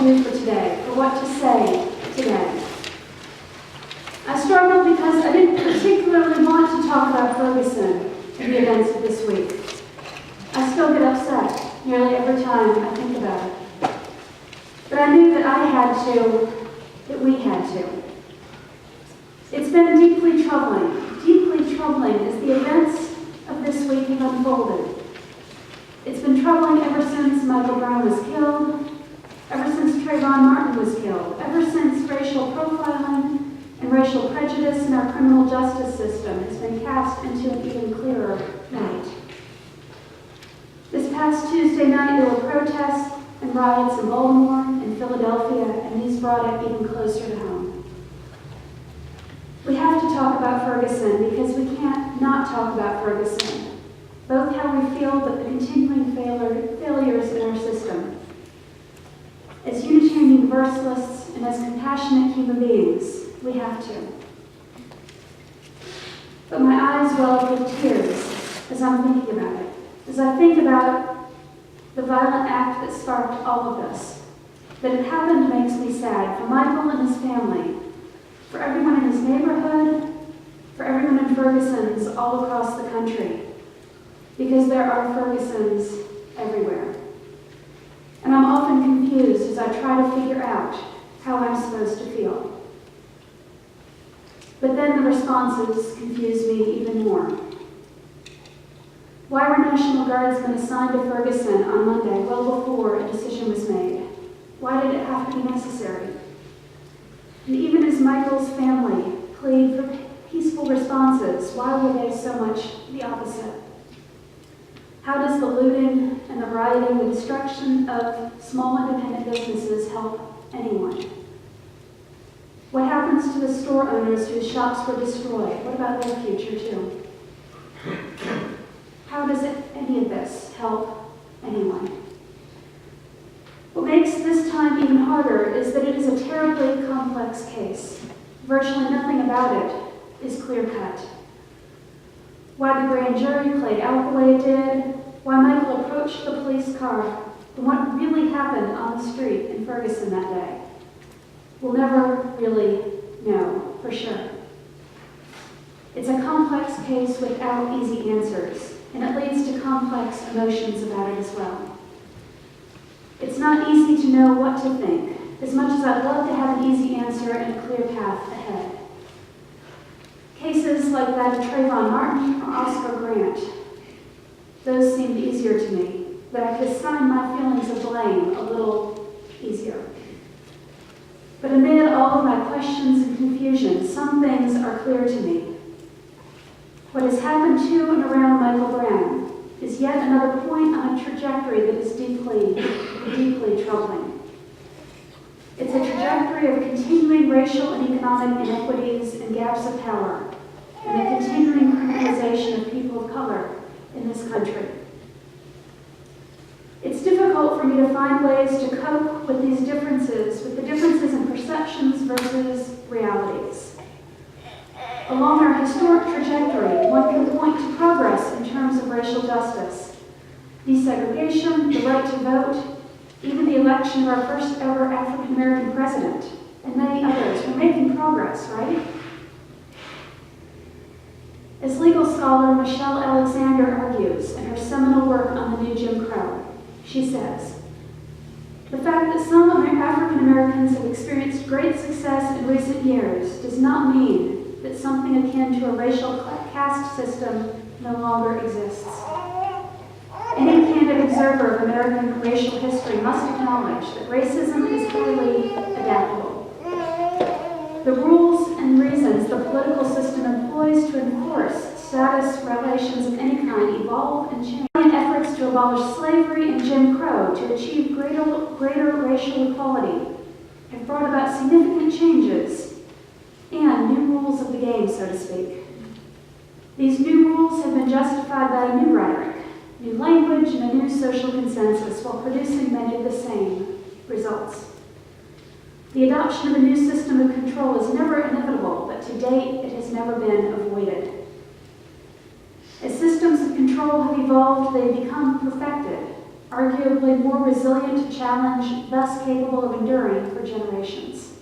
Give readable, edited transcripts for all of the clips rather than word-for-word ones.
to do for today, or what to say today. I struggled because I didn't particularly want to talk about Ferguson and the events of this week. I still get upset nearly every time I think about it. But I knew that I had to, that we had to. It's been deeply troubling as the events of this week have unfolded. It's been troubling ever since Michael Brown was killed, ever since Trayvon Martin was killed, ever since racial profiling and racial prejudice in our criminal justice system has been cast into an even clearer light. This past Tuesday night, there were protests and riots in Baltimore and Philadelphia, and these brought it even closer to home. We have to talk about Ferguson because we can't not talk about Ferguson, both how we feel but the continuing failures in our system. As Unitarian Universalists and as compassionate human beings, we have to. But my eyes well up with tears as I'm thinking about it, as I think about the violent act that sparked all of this. That it happened makes me sad for Michael and his family, for everyone in his neighborhood, for everyone in Ferguson's all across the country, because there are Fergusons everywhere. And I'm often confused as I try to figure out how I'm supposed to feel. But then the responses confuse me even more. Why were National Guardsmen assigned to Ferguson on Monday, well before a decision was made? Why did it have to be necessary? And even as Michael's family plead for peaceful responses, why were they so much the opposite? How does the looting and the rioting, the destruction of small independent businesses help anyone? What happens to the store owners whose shops were destroyed? What about their future too? How does any of this help anyone? What makes this time even harder is that it is a terribly complex case. Virtually nothing about it is clear-cut. Why the grand jury played out the way it did, why Michael approached the police car, and what really happened on the street in Ferguson that day. We'll never really know for sure. It's a complex case without easy answers, and it leads to complex emotions about it as well. It's not easy to know what to think, as much as I'd love to have an easy answer and a clear path ahead. Cases like that of Trayvon Martin or Oscar Grant, those seemed easier to me, but I could assign my feelings of blame a little easier. But amid all of my questions and confusion, some things are clear to me. What has happened to and around Michael Brown is yet another point on a trajectory that is deeply, deeply troubling. It's a trajectory of continuing racial and economic inequities and gaps of power, and the continuing criminalization of people of color in this country. It's difficult for me to find ways to cope with these differences, with the differences in perceptions versus realities. Along our historic trajectory, one can point to progress in terms of racial justice, desegregation, the right to vote, even the election of our first ever African American president, and many others. We're making progress, right? As legal scholar Michelle Alexander argues in her seminal work on the new Jim Crow, she says, the fact that some African Americans have experienced great success in recent years does not mean that something akin to a racial caste system no longer exists. Any candid observer of American racial history must acknowledge that racism is highly adaptable. The rules and reasons the political system employs to enforce status relations of any kind evolve and change. In efforts to abolish slavery and Jim Crow to achieve greater racial equality have brought about significant changes and new rules of the game, so to speak. These new rules have been justified by new rhetoric, new language, and a new social consensus while producing many of the same results. The adoption of a new system of control is never inevitable, but to date it has never been avoided. As systems of control have evolved, they have become perfected, arguably more resilient to challenge, thus capable of enduring for generations.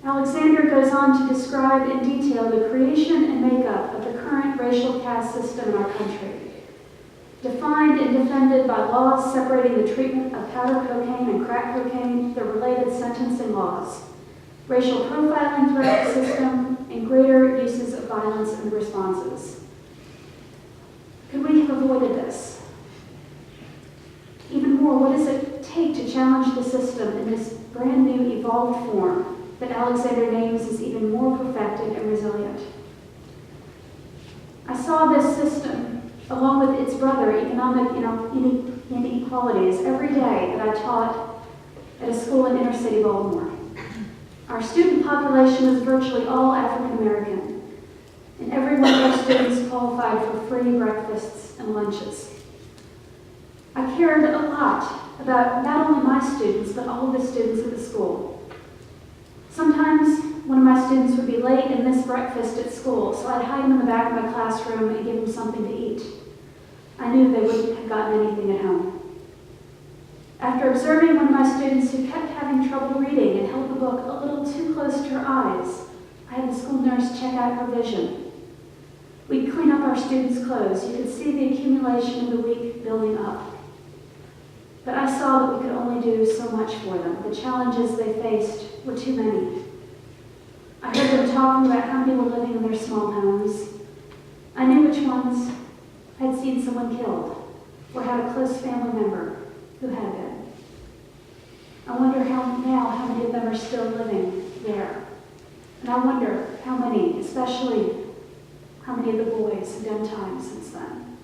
Alexander goes on to describe in detail the creation and makeup of the current racial caste system in our country, defined and defended by laws separating the treatment of powder cocaine and crack cocaine, the related sentencing laws, racial profiling throughout the system, and greater uses of violence and responses. Could we have avoided this? Even more, what does it take to challenge the system in this brand new evolved form that Alexander names as even more perfected and resilient? I saw this system, along with its brother, economic inequalities, every day that I taught at a school in inner city Baltimore. Our student population was virtually all African American, and every one of our students qualified for free breakfasts and lunches. I cared a lot about not only my students, but all of the students at the school. Sometimes one of my students would be late and miss breakfast at school, so I'd hide them in the back of my classroom and give them something to eat. I knew they wouldn't have gotten anything at home. After observing one of my students who kept having trouble reading and held the book a little too close to her eyes, I had the school nurse check out her vision. We'd clean up our students' clothes. You could see the accumulation of the week building up. But I saw that we could only do so much for them. The challenges they faced were too many. I heard them talking about how many were living in their small homes. I knew which ones had seen someone killed or had a close family member who had been. I wonder how many of them are still living there. And I wonder how many, especially how many of the boys have done time since then.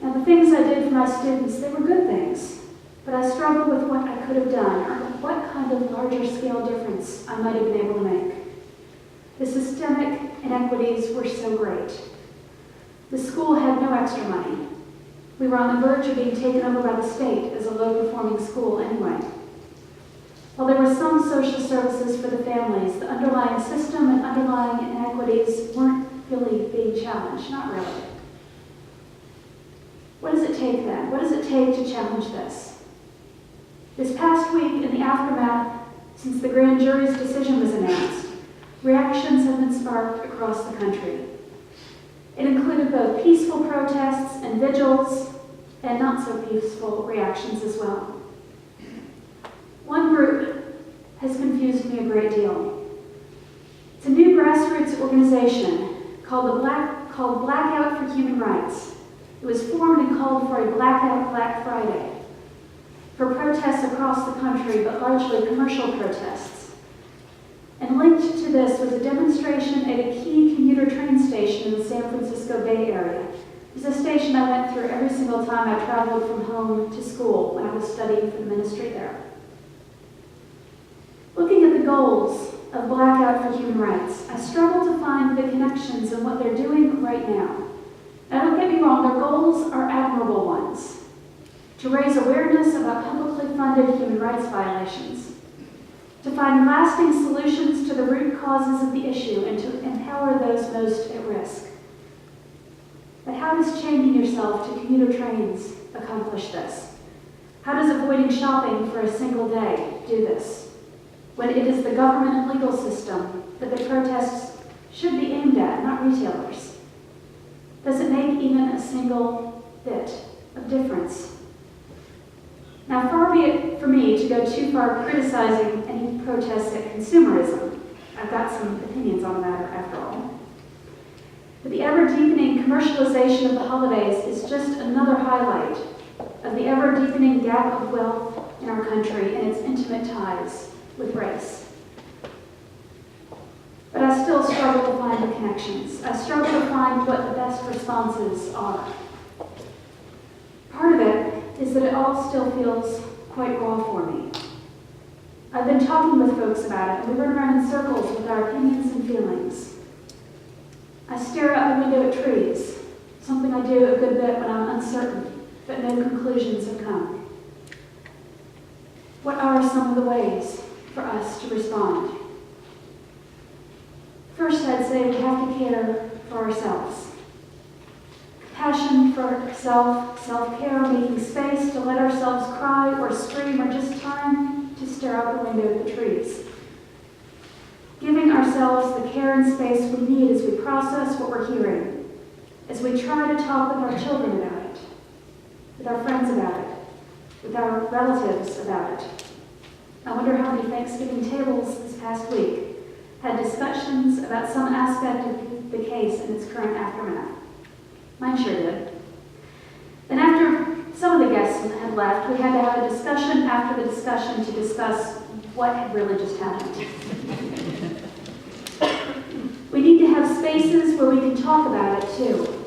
Now, the things I did for my students, they were good things, but I struggled with what I could have done, or what kind of larger scale difference I might have been able to make. The systemic inequities were so great. The school had no extra money. We were on the verge of being taken over by the state as a low-performing school anyway. While there were some social services for the families, the underlying system and underlying inequities weren't really being challenged, not really. What does it take then? What does it take to challenge this? This past week, in the aftermath, since the grand jury's decision was announced, reactions have been sparked across the country. It included both peaceful protests and vigils, and not so peaceful reactions as well. One group has confused me a great deal. It's a new grassroots organization called Blackout for Human Rights. It was formed and called for a Blackout Black Friday for protests across the country, but largely commercial protests. And linked to this was a demonstration at a key commuter train station in the San Francisco Bay Area. It was a station I went through every single time I traveled from home to school when I was studying for the ministry there. Looking at the goals of Blackout for Human Rights, I struggle to find the connections in what they're doing right now. Now, don't get me wrong, their goals are admirable ones. To raise awareness about publicly funded human rights violations, to find lasting solutions to the root causes of the issue, and to empower those most at risk. But how does changing yourself to commuter trains accomplish this? How does avoiding shopping for a single day do this, when it is the government and legal system that the protests should be aimed at, not retailers? Does it make even a single bit of difference? Now, far be it for me to go too far criticizing any protests at consumerism. I've got some opinions on the matter, after all. But the ever-deepening commercialization of the holidays is just another highlight of the ever-deepening gap of wealth in our country and its intimate ties with race. But I still struggle to find the connections. I struggle to find what the best responses are. Part of it is that it all still feels quite raw for me. I've been talking with folks about it, and we run around in circles with our opinions and feelings. I stare out the window at trees, something I do a good bit when I'm uncertain, but no conclusions have come. What are some of the ways for us to respond? First, I'd say we have to care for ourselves. compassion for self-care, making space to let ourselves cry or scream, or just time to stare out the window at the trees. Giving ourselves the care and space we need as we process what we're hearing, as we try to talk with our children about it, with our friends about it, with our relatives about it. I wonder how many Thanksgiving tables this past week had discussions about some aspect of the case and its current aftermath. Mine sure did. Then after some of the guests had left, we had to have a discussion after the discussion to discuss what had really just happened. We need to have spaces where we can talk about it too.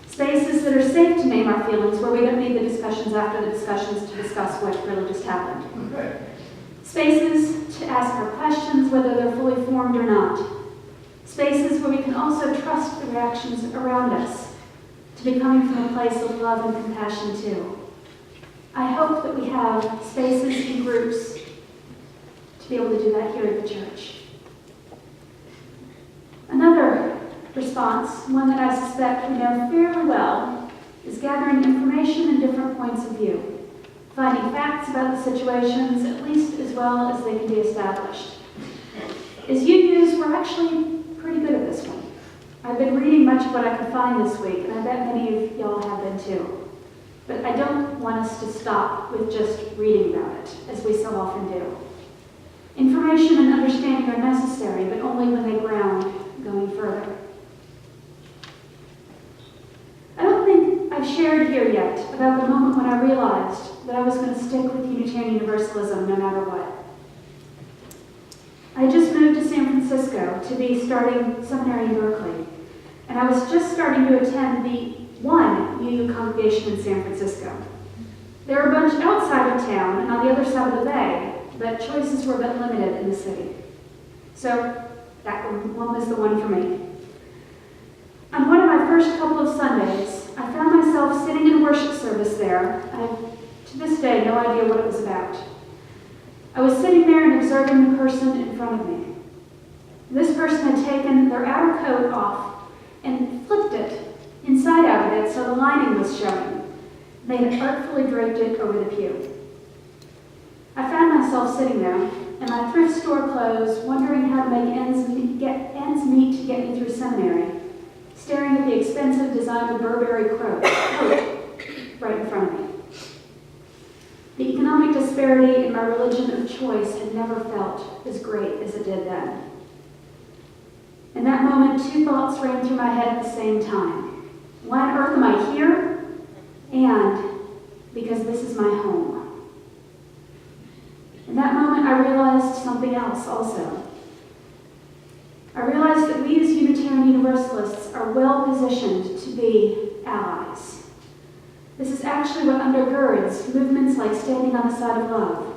Spaces that are safe to name our feelings, where we don't need the discussions after the discussions to discuss what really just happened. Okay. Spaces to ask our questions, whether they're fully formed or not. Spaces where we can also trust the reactions around us, to be coming from a place of love and compassion too. I hope that we have spaces and groups to be able to do that here at the church. Another response, one that I suspect we know fairly well, is gathering information and different points of view, finding facts about the situations at least as well as they can be established. As UUs, we're actually pretty good at this one. I've been reading much of what I could find this week, and I bet many of y'all have been too. But I don't want us to stop with just reading about it, as we so often do. Information and understanding are necessary, but only when they ground going further. I don't think I've shared here yet about the moment when I realized that I was going to stick with Unitarian Universalism no matter what. I just moved to San Francisco to be starting seminary in Berkeley, and I was just starting to attend the one UU congregation in San Francisco. There were a bunch outside of town and on the other side of the bay, but choices were a bit limited in the city. So that one was the one for me. On one of my first couple of Sundays, I found myself sitting in a worship service there. I have, to this day, no idea what it was about. I was sitting there and observing the person in front of me. This person had taken their outer coat off and flipped it inside out a bit so the lining was showing. They had artfully draped it over the pew. I found myself sitting there in my thrift store clothes, wondering how to make ends meet to get me through seminary, staring at the expensive designer Burberry coat right in front of me. The economic disparity in my religion of choice had never felt as great as it did then. In that moment, two thoughts ran through my head at the same time. Why on earth am I here? And because this is my home. In that moment, I realized something else also. I realized that we as Unitarian Universalists are well positioned to be allies. This is actually what undergirds movements like Standing on the Side of Love.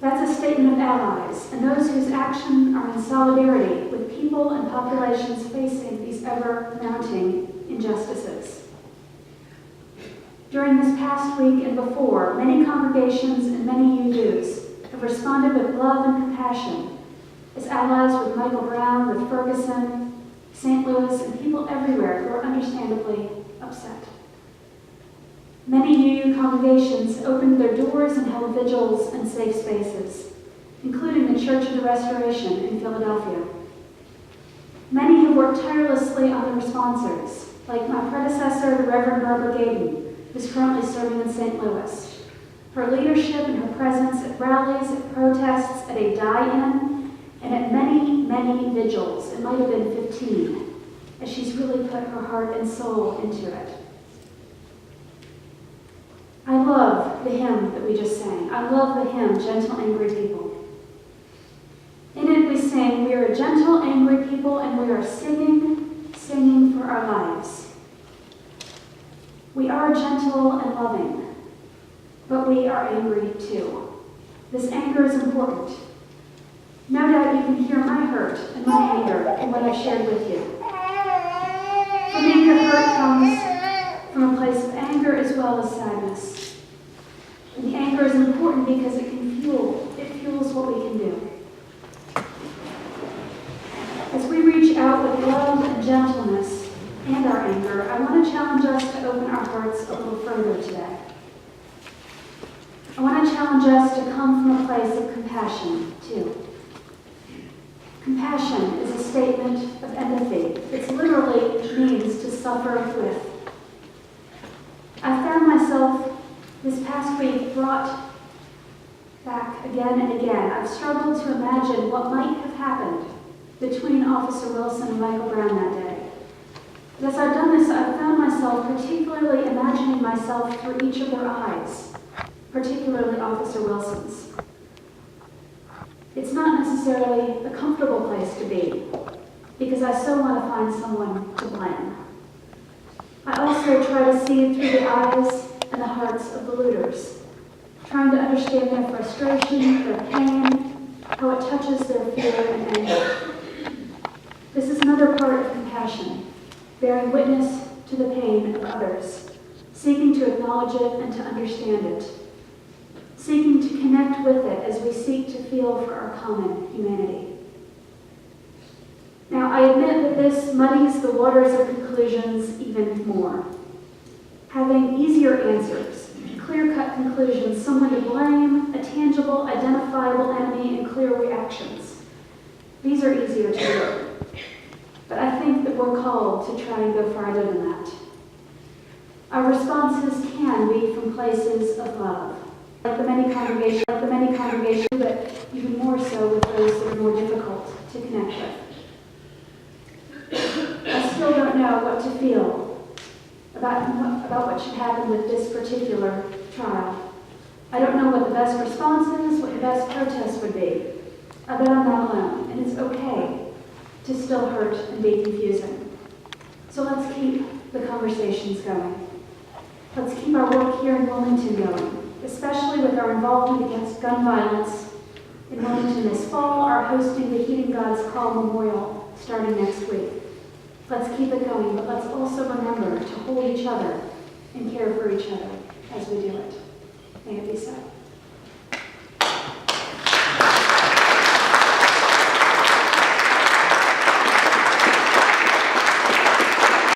That's a statement of allies, and those whose actions are in solidarity with people and populations facing these ever-mounting injustices. During this past week and before, many congregations and many UUs have responded with love and compassion as allies with Michael Brown, with Ferguson, St. Louis, and people everywhere who are understandably upset. Many UU congregations opened their doors and held vigils and safe spaces, including the Church of the Restoration in Philadelphia. Many have worked tirelessly on the responsors, like my predecessor, the Reverend Barbara Gaydon, who's currently serving in St. Louis. Her leadership and her presence at rallies, at protests, at a die-in, and at many, many vigils, it might have been 15, as she's really put her heart and soul into it. I love the hymn that we just sang. I love the hymn, Gentle, Angry People. In it we sing, we are a gentle, angry people, and we are singing for our lives. We are gentle and loving, but we are angry too. This anger is important. No doubt you can hear my hurt and my anger in what I shared with you. For me, the hurt comes from a place of anger as well as sadness. And the anger is important because it fuels what we can do. As we reach out with love and gentleness and our anger, I want to challenge our hearts a little further today. I want to challenge us to come from a place of compassion, too. Compassion is a statement of empathy. It literally means to suffer with. I found myself this past week brought back again and again. I've struggled to imagine what might have happened between Officer Wilson and Michael Brown that day. But as I've done this, I've found myself particularly imagining myself through each of their eyes, particularly Officer Wilson's. It's not necessarily a comfortable place to be, because I so want to find someone to blame. I also try to see through the eyes and the hearts of the looters, trying to understand their frustration, their pain, how it touches their fear and anger. This is another part of compassion, bearing witness to the pain of others, seeking to acknowledge it and to understand it, seeking to connect with it as we seek to feel for our common humanity. Now, I admit that this muddies the waters of conclusions even more. Having easier answers, clear-cut conclusions, someone to blame, a tangible, identifiable enemy, and clear reactions. These are easier to do. But I think that we're called to try and go farther than that. Our responses can be from places of love. Like the many congregations, but even more so with those that are more difficult to connect with. I still don't know what to feel about what should happen with this particular trial. I don't know what the best response is, what the best protest would be. But I'm not alone, and it's okay to still hurt and be confusing. So let's keep the conversations going. Let's keep our work here in Wilmington going, especially with our involvement against gun violence in Wilmington this fall, our hosting the Heeding God's Call Memorial starting next week. Let's keep it going, but let's also remember to hold each other and care for each other as we do it. May it be so.